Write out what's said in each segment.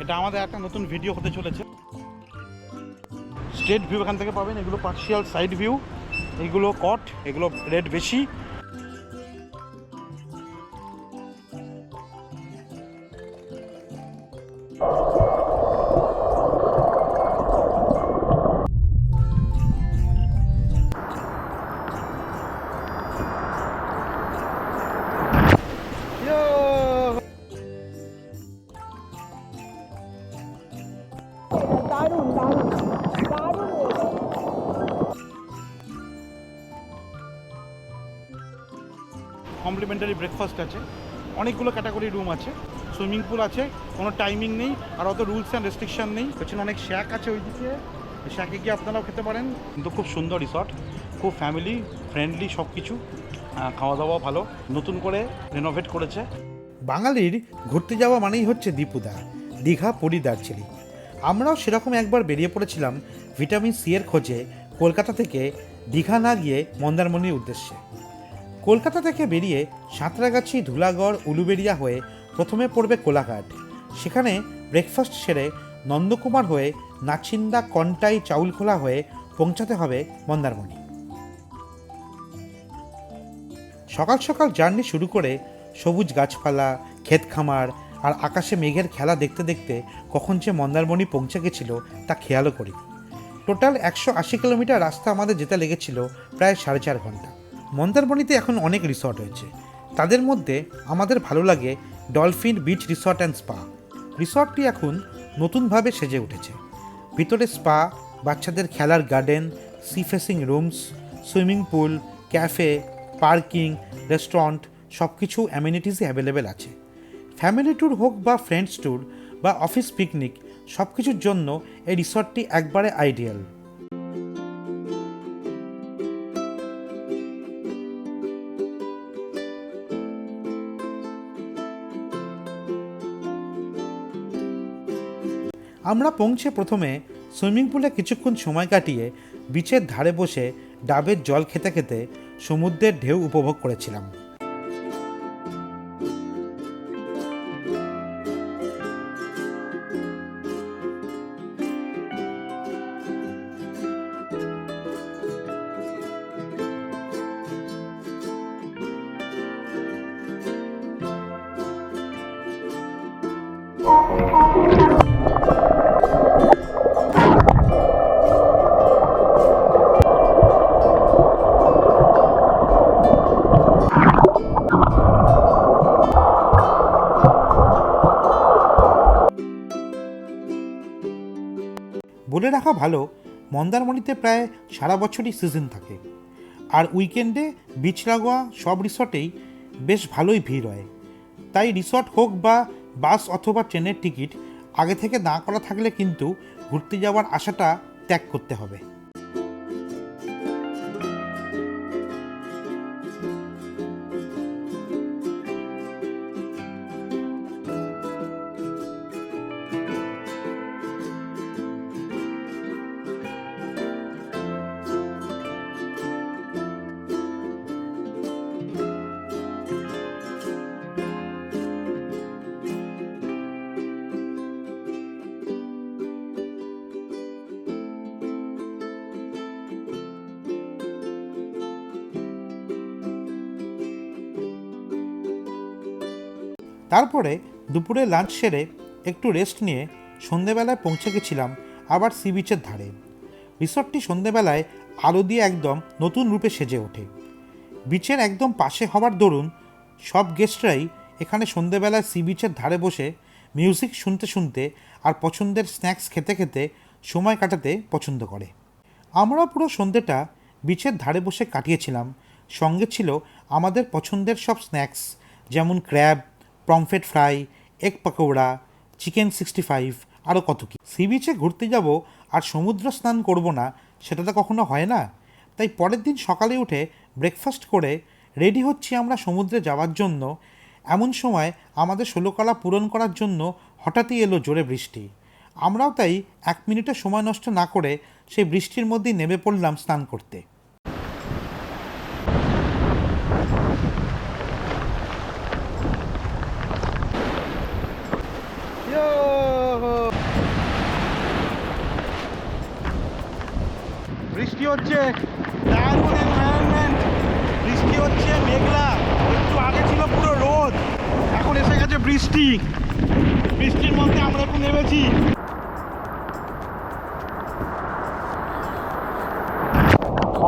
এটা আমাদের একটা নতুন ভিডিও হতে চলেছে। স্ট্রেট ভিউ এখান থেকে পাবেন, এগুলো পার্শিয়াল সাইড ভিউ, এগুলো কট, এগুলো রেট বেশি। দারুণ দারুণ দারুণ ওয়েদার। কমপ্লিমেন্টারি ব্রেকফাস্ট আছে, অনেকগুলো ক্যাটাগরি রুম আছে, সুইমিং পুল আছে, কোনো টাইমিং নেই, আর অত রুলস অ্যান্ড রেস্ট্রিকশন নেই। পেছনে অনেক শ্যাক আছে ওইদিকে, শ্যাকে গিয়ে আপনারাও খেতে পারেন। কিন্তু খুব সুন্দর রিসর্ট, খুব ফ্যামিলি ফ্রেন্ডলি সব কিছু, খাওয়া দাওয়া ভালো, নতুন করে রেনোভেট করেছে। বাঙালির ঘুরতে যাওয়া মানেই হচ্ছে দীপুদা, দীঘা, পুরী, দার্জিলিং। আমরাও সেরকম একবার বেরিয়ে পড়েছিলাম ভিটামিন সি এর খোঁজে কলকাতা থেকে দীঘা না গিয়ে মন্দারমণির উদ্দেশ্যে। কলকাতা থেকে বেরিয়ে সাঁতরাগাছি, ধুলাগড়, উলুবেড়িয়া হয়ে প্রথমে পড়বে কোলাঘাট। সেখানে ব্রেকফাস্ট সেরে নন্দকুমার হয়ে নাচিন্দা, কন্টাই, চাউলখোলা হয়ে পৌঁছাতে হবে মন্দারমণি। সকাল সকাল জার্নি শুরু করে সবুজ গাছপালা, ক্ষেত খামার আর আকাশে মেঘের খেলা দেখতে দেখতে কখন যে মন্দারমণি পৌঁছে গেছিল তা খেয়ালও করি। টোটাল 180 কিলোমিটার রাস্তা আমাদের যেতে লেগেছিল প্রায় 4.5 ঘন্টা। মন্দারমণিতে এখন অনেক রিসর্ট হয়েছে, তাদের মধ্যে আমাদের ভালো লাগে dolphin beach resort and spa. রিসর্টটি এখন নতুনভাবে সেজে উঠেছে। ভিতরে স্পা, বাচ্চাদের খেলার garden, sea facing rooms, swimming pool, cafe, parking, restaurant সব কিছু অ্যামিনিটিসই অ্যাভেলেবেল আছে। ফ্যামিলি ট্যুর হোক বা ফ্রেন্ডস ট্যুর বা অফিস পিকনিক, সব কিছুর জন্য এই রিসর্টটি একবারে আইডিয়াল। আমরা পৌঁছে প্রথমে সুইমিং পুলে কিছুক্ষণ সময় কাটিয়ে বিচের ধারে বসে ডাবের জল খেতে খেতে সমুদ্রের ঢেউ উপভোগ করেছিলাম। বলে রাখা ভালো, মন্দারমণিতে প্রায় সারা বছরই সিজন থাকে, আর উইকেন্ডে বিচ লাগোয়া সব রিসর্টেই বেশ ভালোই ভিড় হয়। তাই রিসর্ট হোক বা বাস অথবা ট্রেনের টিকিট আগে থেকে না করা থাকলে কিন্তু ঘুরতে যাওয়ার আশাটা ত্যাগ করতে হবে। তারপরে দুপুরে লাঞ্চ সেরে একটু রেস্ট নিয়ে সন্ধেবেলায় পৌঁছে গেছিলাম আবার সি বিচের ধারে। রিসর্টটি সন্ধেবেলায় আলো দিয়ে একদম নতুন রূপে সেজে ওঠে। বিচের একদম পাশে হওয়ার দরুন সব গেস্টরাই এখানে সন্ধেবেলায় সি বিচের ধারে বসে মিউজিক শুনতে শুনতে আর পছন্দের স্ন্যাক্স খেতে খেতে সময় কাটাতে পছন্দ করে। আমরা পুরো সন্ধেটা বিচের ধারে বসে কাটিয়েছিলাম। সঙ্গে ছিল আমাদের পছন্দের সব স্ন্যাক্স, যেমন crab, pomfret fry, egg pakora, chicken 65, আরও কত কি। সি বিচে ঘুরতে যাব আর সমুদ্র স্নান করব না, সেটা তো কখনো হয় না। তাই পরের দিন সকালে উঠে ব্রেকফাস্ট করে রেডি হচ্ছি আমরা সমুদ্রে যাওয়ার জন্য। এমন সময় আমাদের ষোলকলা পূরণ করার জন্য হঠাৎই এলো জোরে বৃষ্টি। আমরাও তাই 1 মিনিটের সময় নষ্ট না করে সেই বৃষ্টির মধ্যেই নেমে পড়লাম স্নান করতে। Yo! বৃষ্টি হচ্ছে, দারুণ এনভায়রনমেন্ট। বৃষ্টি হচ্ছে, মেঘলা, একটু আগে ছিল পুরো রোদ, এখন এসে গেছে বৃষ্টি। বৃষ্টির মধ্যে আমরা একটু নেমেছি।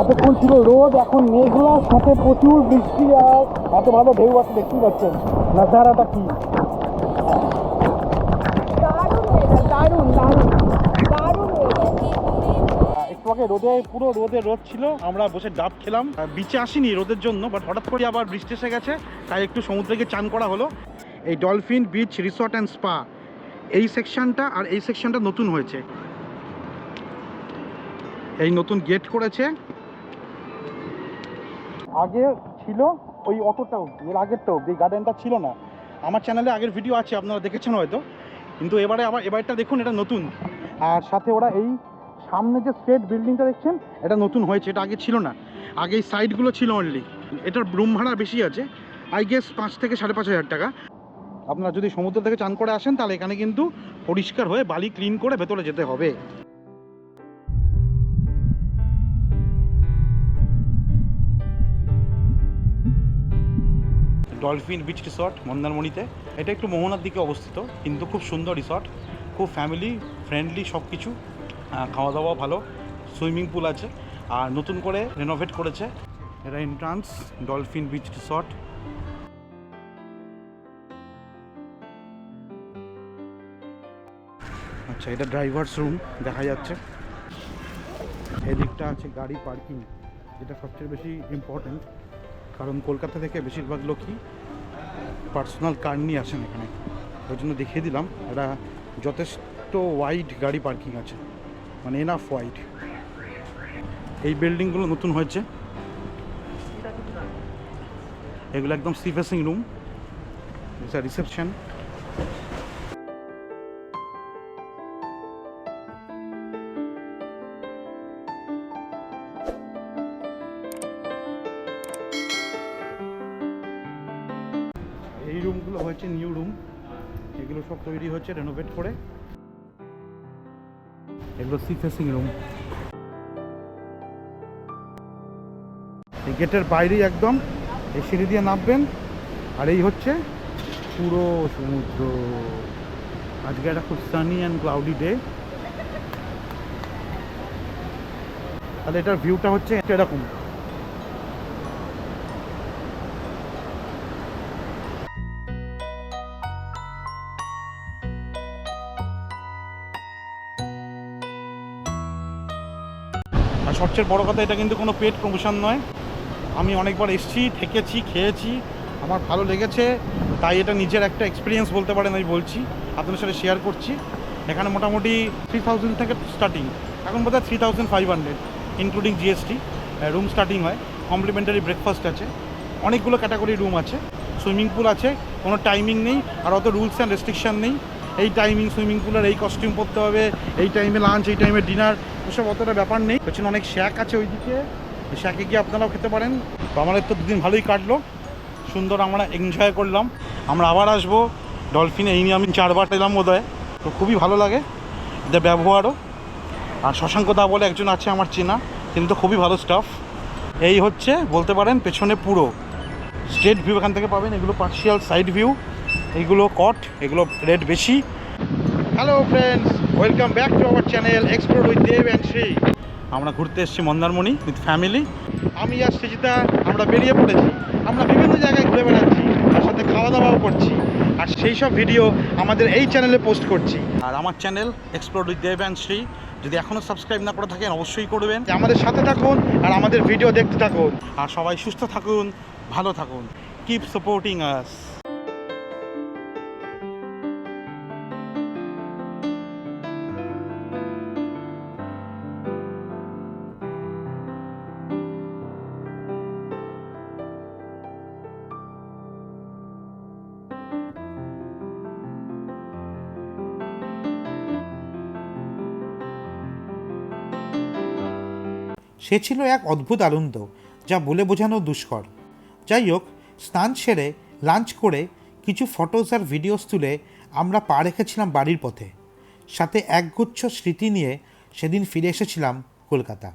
এতক্ষণ ছিল রোদ, এখন মেঘলা, সাথে প্রচুর বৃষ্টি, আর এত ভালো ঢেউ আছে দেখতেই পাচ্ছেন। নাজারাটা কি দারুণ ওয়েদার, দারুণ দারুণ দারুণ ওয়েদার। একটু আগে পুরো রোদ ছিল, আমরা বসে ডাব খেলাম। বিচে আসিনি রোদের জন্য, বাট হঠাৎ করে আবার বৃষ্টি এসে গেছে, তাই একটু সমুদ্রে গিয়ে চান করা হলো। এই dolphin beach resort and spa, এই সেকশনটা আর এই সেকশনটা নতুন হয়েছে, এই নতুন গেট করেছে। আগে ছিল ওই অতটা অবধি, এর আগেরটা অবধি, এই গার্ডেনটা ছিল না। আমার চ্যানেলে আগের ভিডিও আছে, আপনারা দেখেছেন হয়তো, কিন্তু এবারটা দেখুন, এটা নতুন। আর সাথে ওরা এই সামনে যে স্ট্রেট বিল্ডিংটা দেখছেন, এটা নতুন হয়েছে, এটা আগে ছিল না। আগে এই সাইডগুলো ছিল অনলি। এটার রুম ভাড়া বেশি আছে, আই গেস 5 থেকে 5,500 টাকা। আপনারা যদি সমুদ্র থেকে চান করে আসেন, তাহলে এখানে কিন্তু পরিষ্কার হয়ে বালি ক্লিন করে ভেতরে যেতে হবে। ডলফিন বিচ রিসর্ট মন্দারমণিতে, এটা একটু মোহনার দিকে অবস্থিত, কিন্তু খুব সুন্দর রিসর্ট, খুব ফ্যামিলি ফ্রেন্ডলি সব কিছু। খাওয়া দাওয়া ভালো, সুইমিং পুল আছে, আর নতুন করে রেনোভেট করেছে। এটা এন্ট্রান্স ডলফিন বিচ রিসর্ট। আচ্ছা, এটা ড্রাইভার্স রুম দেখা যাচ্ছে। এদিকটা আছে গাড়ি পার্কিং, যেটা সবচেয়ে বেশি ইম্পর্টেন্ট, কারণ কলকাতা থেকে বেশিরভাগ লোকই পার্সোনাল কার নিয়ে আসেন এখানে, ওই জন্য দেখিয়ে দিলাম। এটা যথেষ্ট ওয়াইড গাড়ি পার্কিং আছে, মানে এনাফ ওয়াইড। এই বিল্ডিংগুলো নতুন হয়েছে, এগুলো একদম সি ফেসিং রুম, রিসেপশন। এই রুমগুলো হয়েছে নিউ রুম, এগুলো সব তৈরি হচ্ছে রেনোভেট করে। এগুলো সি ফেসিং রুম। এই গেটের বাইরেই একদম এই সিঁড়ি দিয়ে নামবেন, আর এই হচ্ছে পুরো সমুদ্র। আজকে একটা খুব সানি অ্যান্ড ক্লাউডি ডে, তাহলে এটার ভিউটা হচ্ছে এরকম। আর সবচেয়ে বড় কথা, এটা কিন্তু কোনো পেড প্রমোশন নয়। আমি অনেকবার এসেছি, থেকেছি, খেয়েছি, আমার ভালো লেগেছে, তাই এটা নিজের একটা এক্সপিরিয়েন্স বলতে পারেন, আমি বলছি, আপনাদের সাথে শেয়ার করছি। এখানে মোটামুটি 3000 থেকে স্টার্টিং, এখন বোধহয় 3500 ইনক্লুডিং জিএসটি রুম স্টার্টিং হয়। কমপ্লিমেন্টারি ব্রেকফাস্ট আছে, অনেকগুলো ক্যাটাগরি রুম আছে, সুইমিং পুল আছে, কোনো টাইমিং নেই, আর অত রুলস অ্যান্ড রেস্ট্রিকশান নেই। এই টাইমিং সুইমিং পুলের এই কস্টিউম পরতে হবে, এই টাইমে লাঞ্চ, এই টাইমে ডিনার, ওসব অতটা ব্যাপার নেই। পেছনে অনেক শ্যাক আছে ওইদিকে, শ্যাকে গিয়ে আপনারাও খেতে পারেন। তো আমাদের তো দুদিন ভালোই কাটলো, সুন্দর, আমরা এনজয় করলাম। আমরা আবার আসবো ডলফিনে, এই নিয়ে আমি 4বার এলাম বোধহয়, তো খুবই ভালো লাগে এদের ব্যবহারও। আর শশাঙ্ক দা বলে একজন আছে আমার চেনা, তিনি তো খুবই ভালো স্টাফ। এই হচ্ছে বলতে পারেন পেছনে পুরো স্ট্রেট ভিউ এখান থেকে পাবেন, এগুলো পার্শিয়াল সাইড ভিউ, এইগুলো কট, এগুলো রেট বেশি। Hello friends, welcome back to our channel explore with Dev and Shri. আমরা ঘুরতে এসেছি মন্দারমণি উইথ ফ্যামিলি। আমি আর সৃজিতা আমরা বেরিয়ে পড়েছি, আমরা বিভিন্ন জায়গায় ঘুরে বেড়াচ্ছি, তার সাথে খাওয়া দাওয়াও করছি, আর সেই সব ভিডিও আমাদের এই চ্যানেলে পোস্ট করছি। আর আমার channel explore with Dev and Shri, যদি এখনও সাবস্ক্রাইব না করে থাকেন অবশ্যই করবেন। আমাদের সাথে থাকুন আর আমাদের ভিডিও দেখতে থাকুন, আর সবাই সুস্থ থাকুন, ভালো থাকুন। কিপ সাপোর্টিং আস। সে ছিল এক অদ্ভুত আনন্দ, যা বলে বোঝানো দুষ্কর। যাই হোক, স্নান সেরে লাঞ্চ করে কিছু ফটোস আর ভিডিওস তুলে আমরা পা রেখেছিলাম বাড়ির পথে, সাথে একগুচ্ছ স্মৃতি নিয়ে সেদিন ফিরে এসেছিলাম কলকাতা।